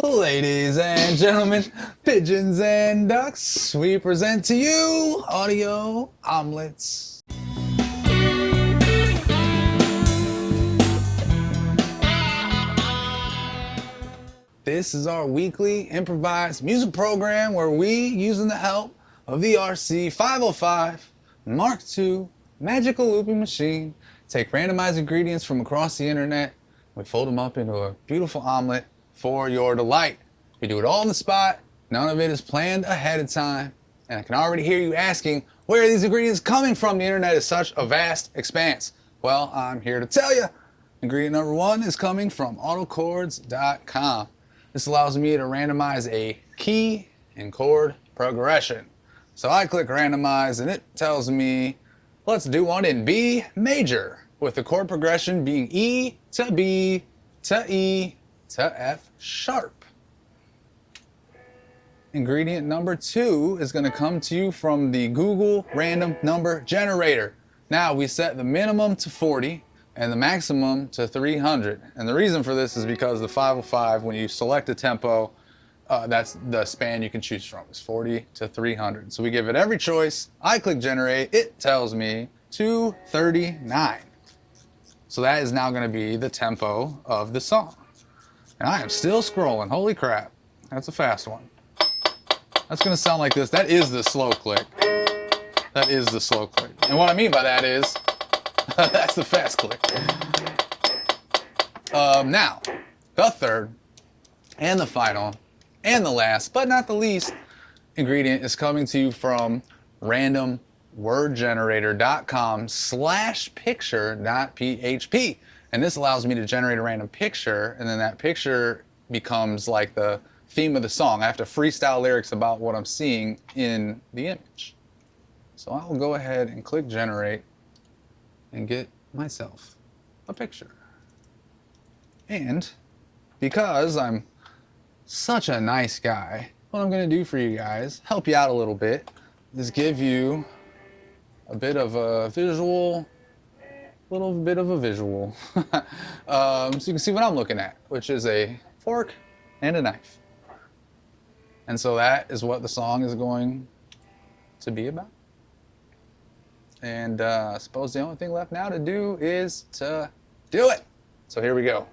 Ladies and gentlemen, pigeons and ducks, we present to you audio omelets. This is our weekly improvised music program where we, using the help of the RC 505 Mark II magical looping machine, take randomized ingredients from across the internet. We fold them up into a beautiful omelet for your delight. We do it all on the spot. None of it is planned ahead of time. And I can already hear you asking, where are these ingredients coming from? The internet is such a vast expanse. Well, I'm here to tell you. Ingredient number one is coming from autochords.com. This allows me to randomize a key and chord progression. So I click randomize and it tells me, let's do one in B major, with the chord progression being E to B to E to F sharp. Ingredient number two is going to come to you from the Google random number generator. Now we set the minimum to 40 and the maximum to 300. And the reason for this is because the 505, when you select a tempo, that's the span you can choose from, is 40 to 300. So we give it every choice. I click generate, it tells me 239. So that is now going to be the tempo of the song. And I am still scrolling, holy crap. That's a fast one. That's going to sound like this. That is the slow click. That is the slow click. And what I mean by that is, that's the fast click. Now, the third and the final and the last, but not the least, ingredient is coming to you from randomwordgenerator.com/picture.php. And this allows me to generate a random picture, and then that picture becomes like the theme of the song. I have to freestyle lyrics about what I'm seeing in the image. So I will go ahead and click generate and get myself a picture. And because I'm such a nice guy, what I'm going to do for you guys, help you out a little bit, is give you a bit of a visual, so you can see what I'm looking at, which is a fork and a knife. And so that is what the song is going to be about. And I suppose the only thing left now to do is to do it. So here we go.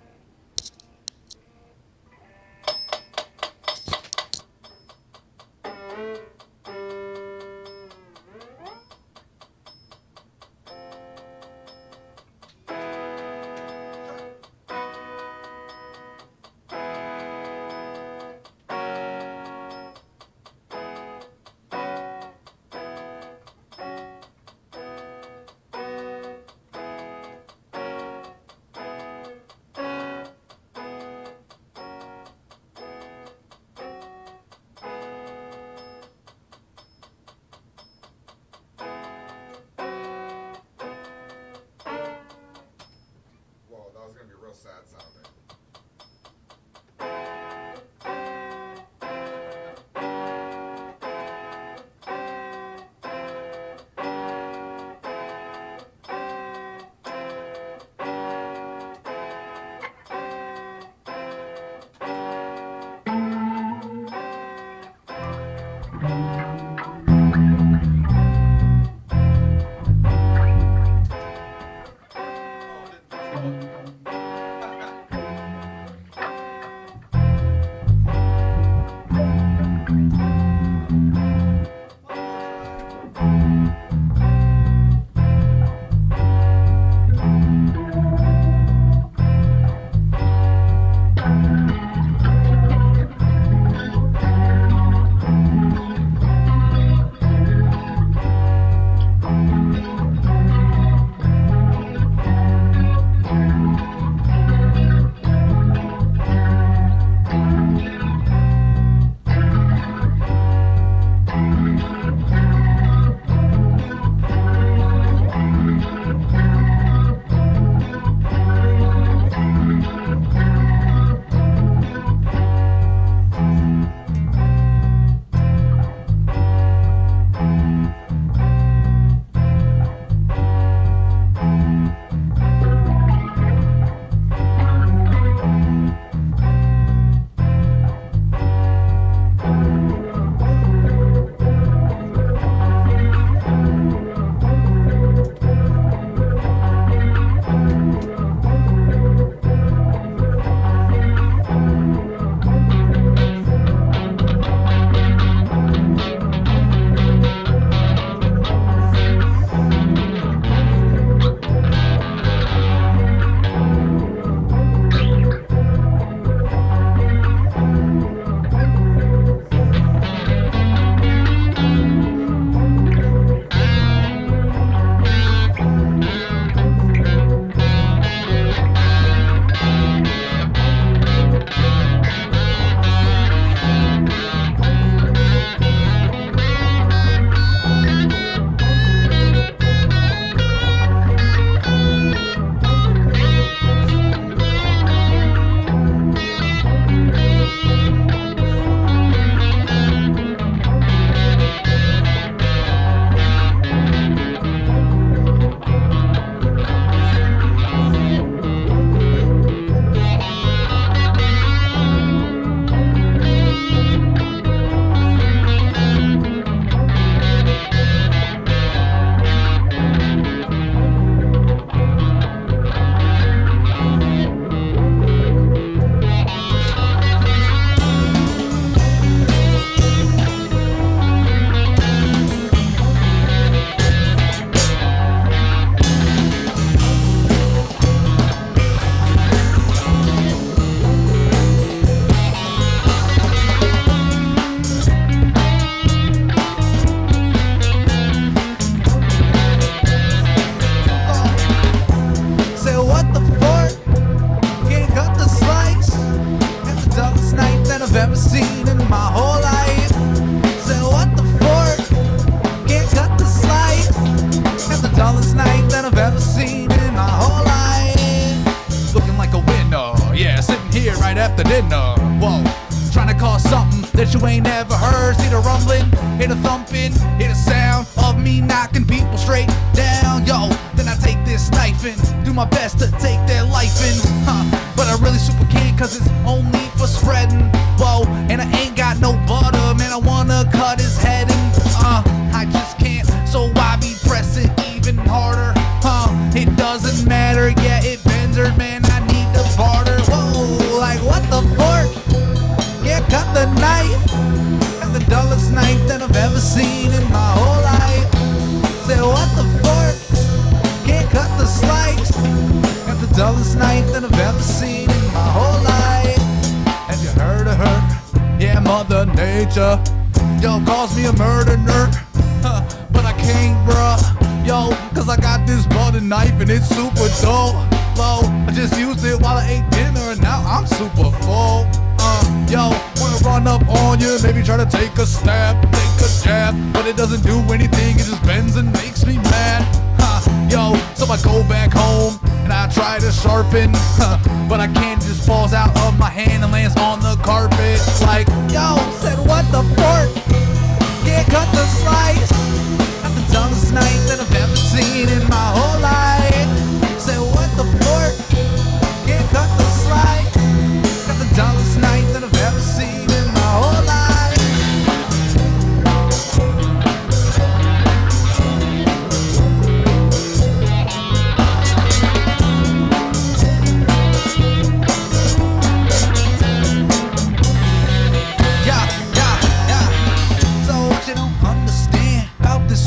ever seen in my whole life. Said what the fork, can't cut the slice. Got the dullest knife that I've ever seen in my whole life. Looking like a winner, yeah, sitting here right after dinner. Whoa, trying to cause something that you ain't never heard. See the rumbling, hear the thumping, hear the sound of me knocking people straight down. Yo, then I take this knife and do my best to take their life in. But I really super can't, cause it's only for spreading. Whoa, and I ain't got no butter, man, I wanna cut his head and I just can't, so I be pressing even harder. It doesn't matter, yeah, it bends her, man, I need to barter. Whoa, like what the fork? Yeah, cut the knife. Got the dullest knife that I've ever seen in my whole life. Say what the fork? Can't cut the slice. Got the dullest knife that I've ever seen in my whole life. Have you heard of her? Yeah, Mother Nature. Yo, calls me a murder nerd. But I can't, bruh. Yo, cause I got this butter knife and it's super dull. Low, I just used it while I ate dinner and now I'm super full. Yo, wanna run up on you, maybe try to take a stab, take a jab, but it doesn't do anything, it just bends and makes me mad. Yo, so I go back home and I try to sharpen, but I can't, it just falls out of my hand and lands on the carpet. Like, yo, said what the fork? Can't cut the slice. Got the dullest knife that I've ever seen in my whole life. Said what the fork? Can't cut the slice. Got the dullest knife that I've ever seen in my whole life.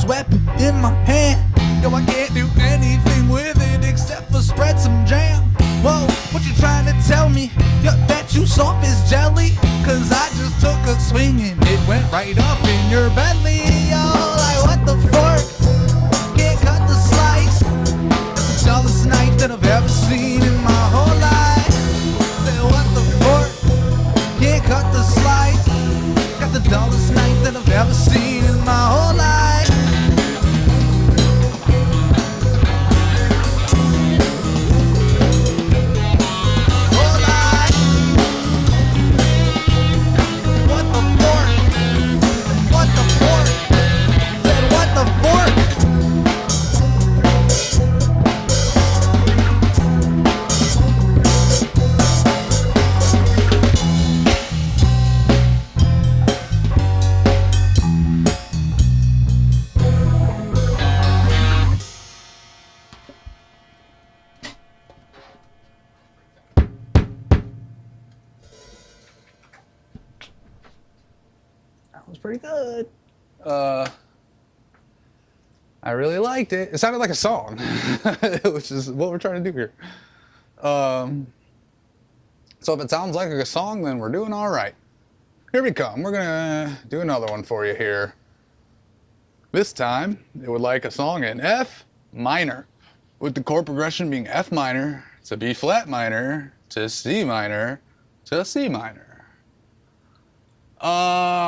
Weapon in my hand, yo, I can't do anything with it except for spread some jam. Whoa, what you trying to tell me? Yo, that you soft as jelly? Cause I just took a swing and it went right up in your belly. Yo, like what the fork? Can't cut the slice. That's the dullest knife that I've ever seen in my whole life. Say what the fork? Can't cut the slice. Got the dullest knife that I've ever seen in my whole life. Was pretty good. I really liked it. It sounded like a song, which is what we're trying to do here. So if it sounds like a song, then we're doing all right. Here we come. We're gonna do another one for you here. This time, it would like a song in F minor, with the chord progression being F minor to B flat minor to C minor to C minor.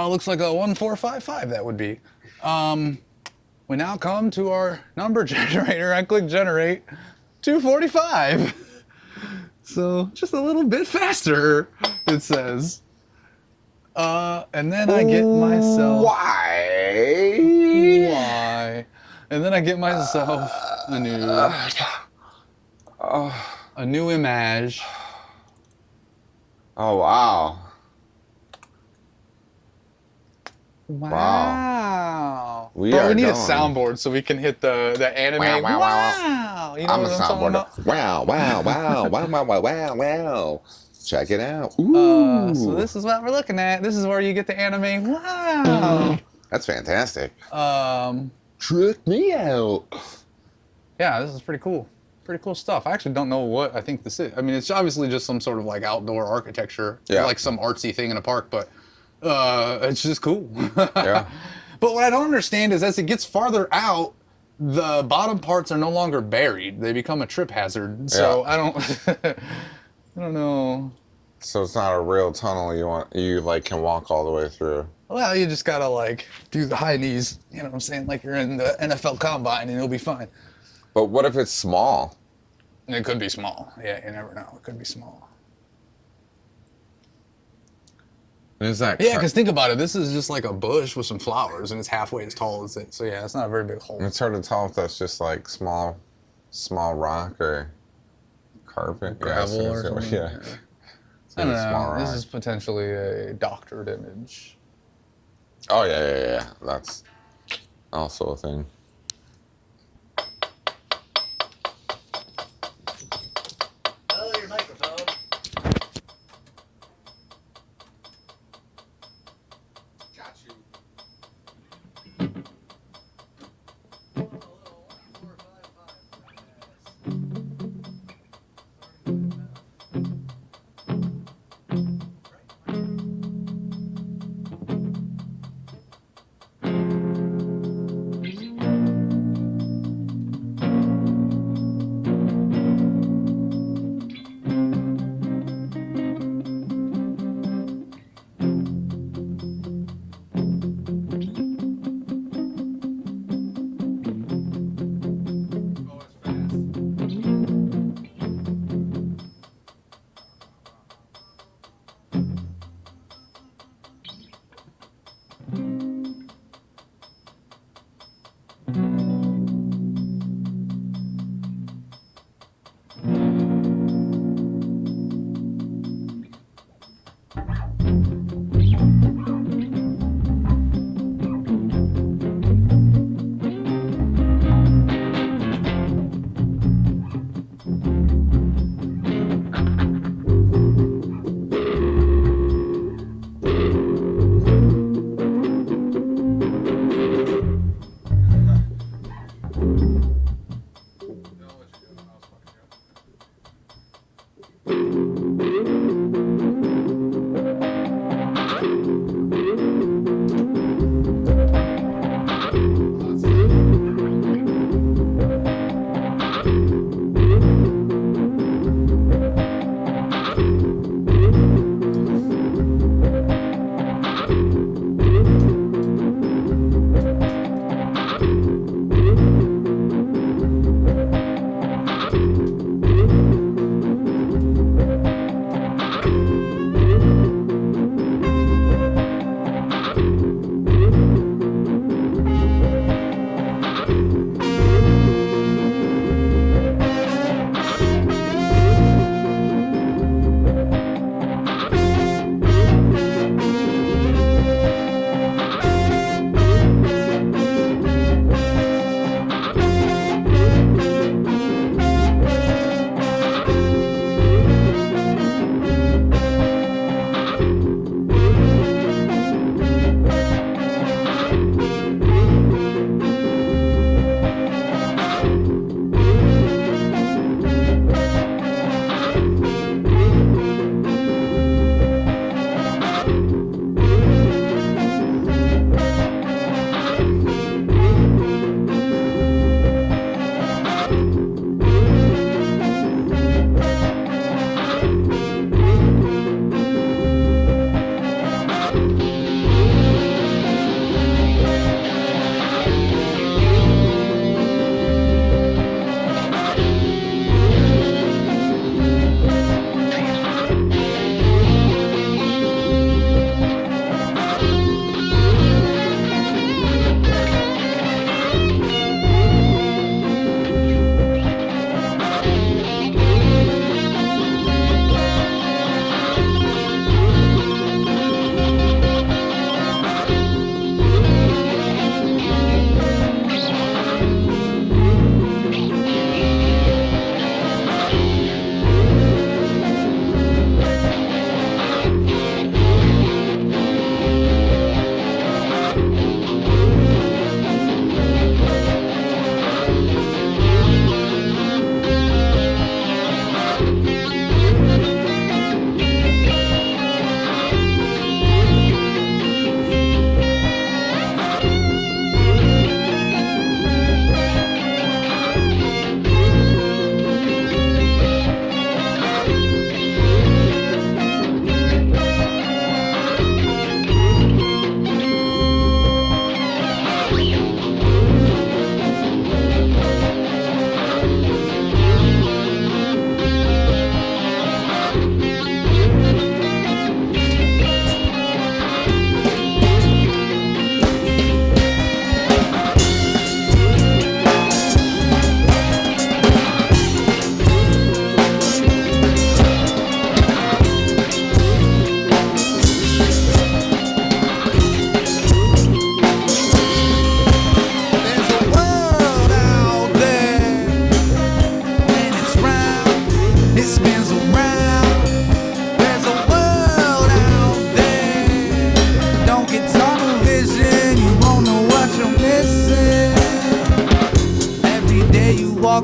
Looks like a 1-4-5-5 that would be. We now come to our number generator. I click generate 245. So just a little bit faster, it says. And then I get myself. Why? And then I get myself a new image. Oh wow. Wow. We Bro, we need going. a soundboard so we can hit the anime. Wow. You know I'm what a I'm talking soundboard. about? Wow, wow, wow, wow, wow, wow, wow, wow. Check it out. Ooh. So this is what we're looking at. This is where you get the anime. Wow. That's fantastic. Trick me out. Yeah, this is pretty cool. Pretty cool stuff. I actually don't know what I think this is. I mean, it's obviously just some sort of like outdoor architecture. Yeah. Like some artsy thing in a park, but it's just cool. Yeah. But what I don't understand is as it gets farther out, the bottom parts are no longer buried. They become a trip hazard. So Yeah. I don't I don't know. So it's not a real tunnel you like can walk all the way through. Well, you just gotta like do the high knees. You know what I'm saying? Like you're in the NFL Combine, and you'll be fine. But what if it's small? It could be small. Yeah, you never know. It could be small. Is that Yeah, because think about it. This is just like a bush with some flowers, and it's halfway as tall as it. So yeah, it's not a very big hole. It's hard to tell if that's just like small rock or carpet. Gravel or something. Yeah. I don't Small know. This rock. is potentially a doctored image. Oh yeah. That's also a thing. Oh, your microphone. Got you.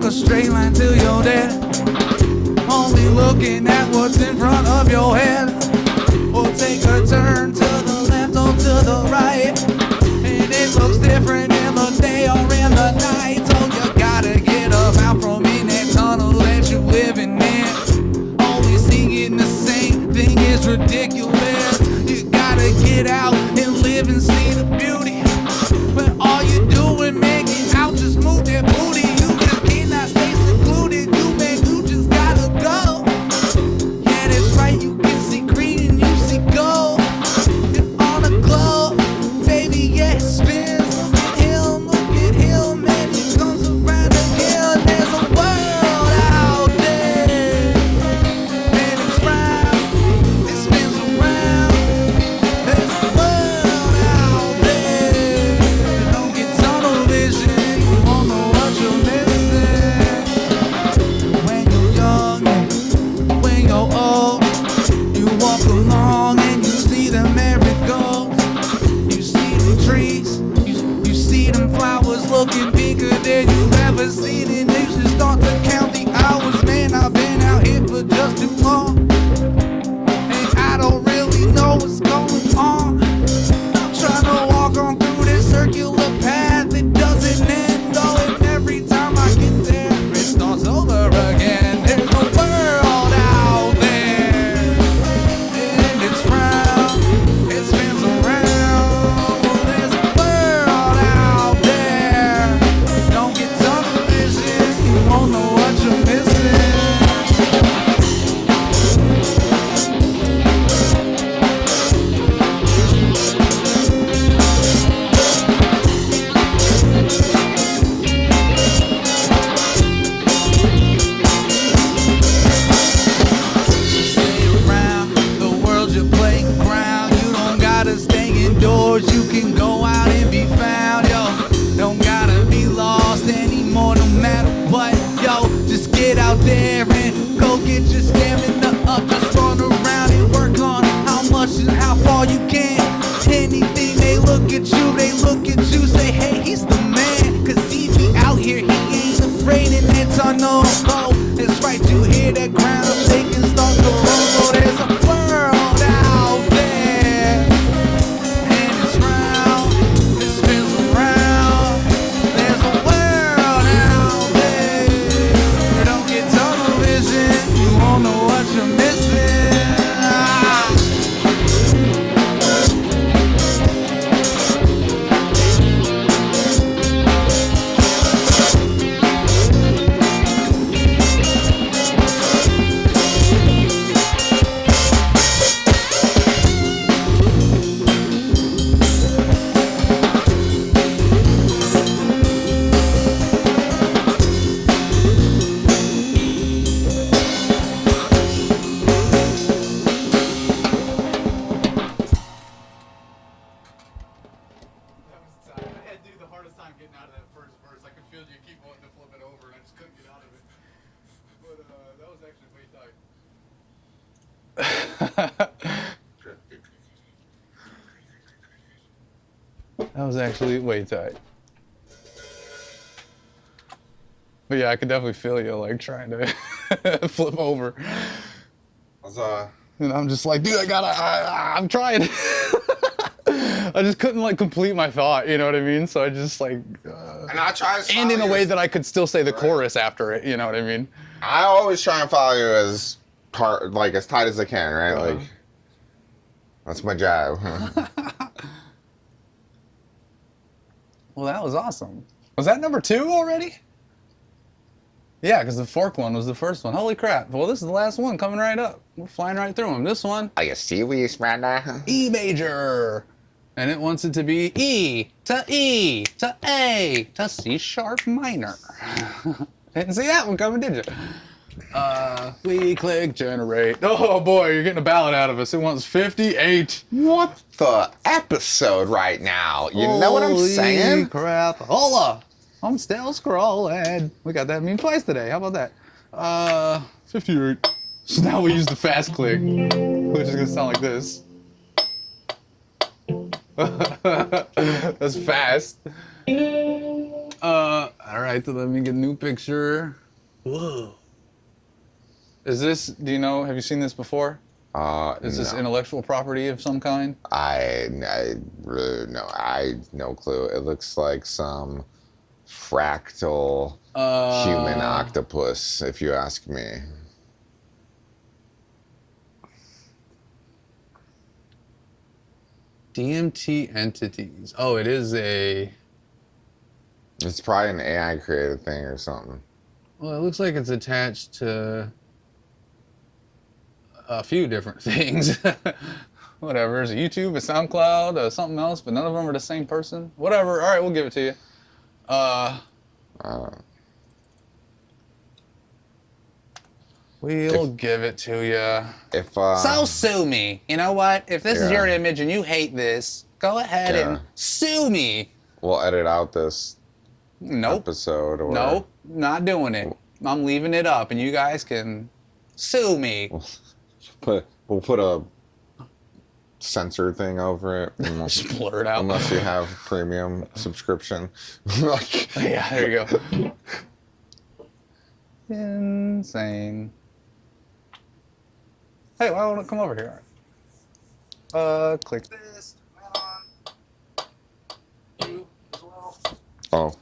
walk a straight line till you're dead. Only looking at what's in front of your head. Or take a turn to the left or to the right. And it looks different in the day or in the night. So you gotta get up out from in that tunnel that you're living in. Only seeing the same thing is ridiculous. You gotta get out and live and see the beauty. But all you do is make it out, just move that booty. You just cannot stay secluded. You just gotta go. Yeah, that's right, you can see green and you see gold. You're on a globe, baby, yeah, it spins. Look at him, man, he comes around again. There's a world out there, and it's round, it spins around. There's a world out there. Don't get tunnel vision, you won't know what you're missing. When you're young, when you're old, you walk along and you see the marigolds. You see the trees, you see them flowers looking bigger than you've ever seen it. You should start to count the hours, man, I've been out here for just too long. And I don't really know what's going on. I'm trying to walk on through this circular path, it doesn't end, oh, and every time I get there, it starts over again. There's a world out there, and it's round, it spins around. There's a world out there, don't get tunnel vision, you won't know what you're missing. Stay around, the world's your playground. You don't gotta stay indoors, you can go out and be found, yo. Don't gotta be lost anymore, no matter what, yo. Just get out there and go get your stamina up. Just run around and work on how much and how far you can. Anything, they look at you, say, hey, he's the man. Cause he be out here, he ain't afraid in that tunnel. Oh, that's right, you hear that ground shaking, start to rumble. There's a world out there, and it's round, it spins around. There's a world out there, don't get tunnel vision, you won't know what you're missing. That was actually way tight. But yeah, I could definitely feel you like trying to flip over. And I'm just like, dude, I'm trying. I just couldn't like complete my thought, you know what I mean? So I just like, and I try to and in a way that I could still say the chorus after it, you know what I mean? I always try and follow you as as tight as I can, right? Like, that's my job. Well, that was awesome. Was that number 2 already? Yeah, because the fork one was the first one. Holy crap. Well, this is the last one coming right up. We're flying right through them. This one, I see we spread that. E major. And it wants it to be E to A to C sharp minor. Didn't see that one coming, did you? We click generate. Oh boy, you're getting a ballad out of us. It wants 58. What the episode right now? You know what I'm saying? Holy crap. Hola. I'm still scrolling. We got that meme twice today. How about that? 58. So now we use the fast click, which is gonna sound like this. That's fast. All right. right, let me get a new picture. Whoa. Is this, do you know, have you seen this before? Is this No. intellectual property of some kind? I really no clue. It looks like some fractal human octopus, if you ask me. DMT entities. Oh, it is a... It's probably an AI created thing or something. Well, it looks like it's attached to a few different things. Whatever. It's a YouTube, a SoundCloud, something else, but none of them are the same person. Whatever. All right, we'll give it to you. We'll give it to you. So sue me. You know what? If this is your image and you hate this, go ahead and sue me. We'll edit out this episode. Or... Nope, not doing it. I'm leaving it up, and you guys can sue me. We'll put a censor thing over it. Just blur it out. Unless you have premium subscription. Yeah, there you go. Insane. Hey, why don't it come over here? Click this. You as well. Oh.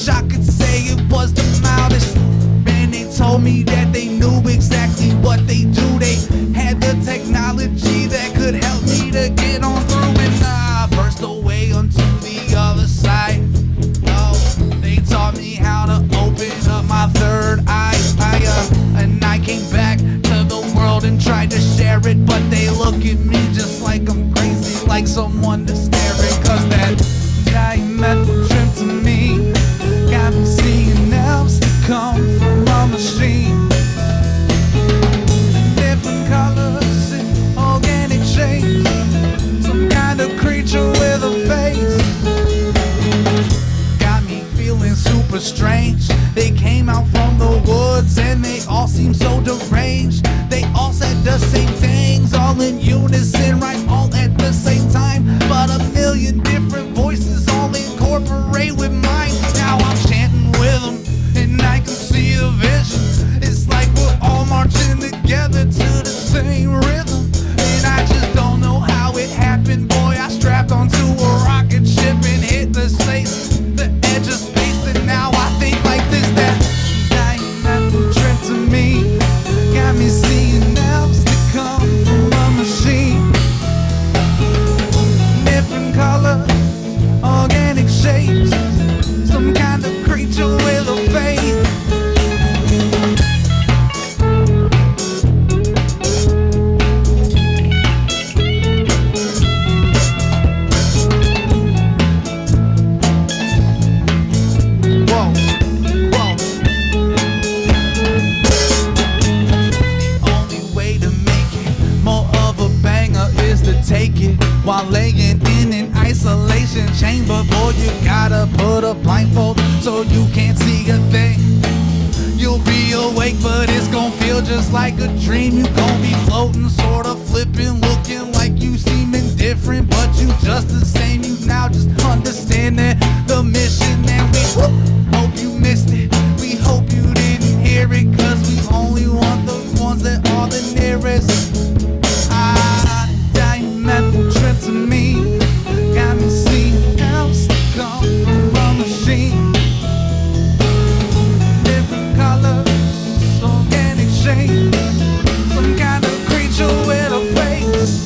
wish I could say it was the mildest. Man, they told me that they knew exactly what they do. They had the technology that could help me to get on through. And I burst away onto the other side. Oh, they taught me how to open up my third eye. And I came back to the world and tried to share it, but they look at me just like I'm crazy, like someone to stare at. Cause that diametric trim to me got me seeing elves that come from a machine. Different colors and organic shapes, some kind of creature with a face. Got me feeling super strange. They came out from the woods and they all seem so deranged. They all said the same things, all in unison, right, all at the same time. But a million different voices all incorporate with mine. Now I'm chanting with them and I can see a vision. It's like we're all marching together to the same rhythm. And I just don't know how it happened, boy. I strapped onto a rocket ship and hit the space, the edge of space. And now I think like this, that diametric trip to me got me seeing elves that come from a machine. Different colors, organic shapes, some kind of creature with a face. Whoa, whoa. The only way to make it more of a banger is to take it while laying in an isolation chamber. Boy, you gotta put a blindfold so you can't see a thing. You'll be awake, but it's gon' feel just like a dream. You gon' be floating, sorta flipping, looking like you seem indifferent, but you just the same. You now just understand that the mission, and we hope you missed it. We hope you didn't hear it, cause we only want the ones that are the nearest. Diametric trip to me got me seeing elves that come from a machine. Different colors, organic shape, some kind of creature with a face.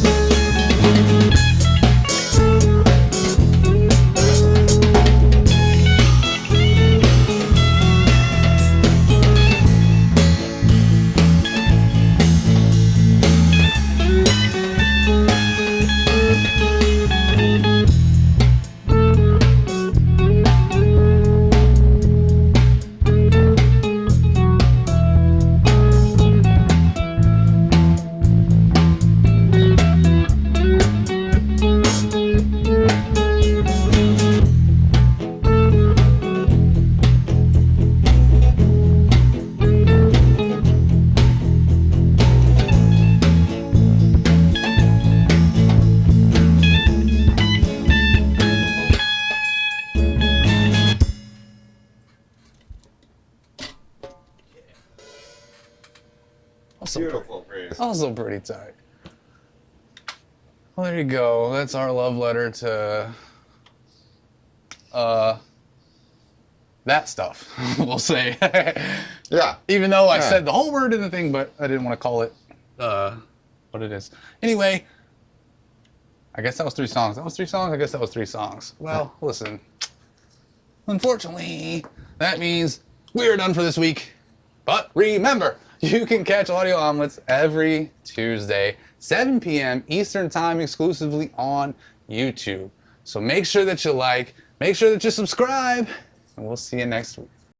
Beautiful, Freeze. Also pretty tight. Well, there you go. That's our love letter to that stuff. We'll say. Yeah. Even though I said the whole word in the thing, but I didn't want to call it what it is. Anyway, I guess that was 3 songs. That was 3 songs? I guess that was 3 songs. Well, listen. Unfortunately, that means we're done for this week. But remember, you can catch Audio Omelettes every Tuesday, 7 p.m. Eastern Time, exclusively on YouTube. So make sure that you like, make sure that you subscribe, and we'll see you next week.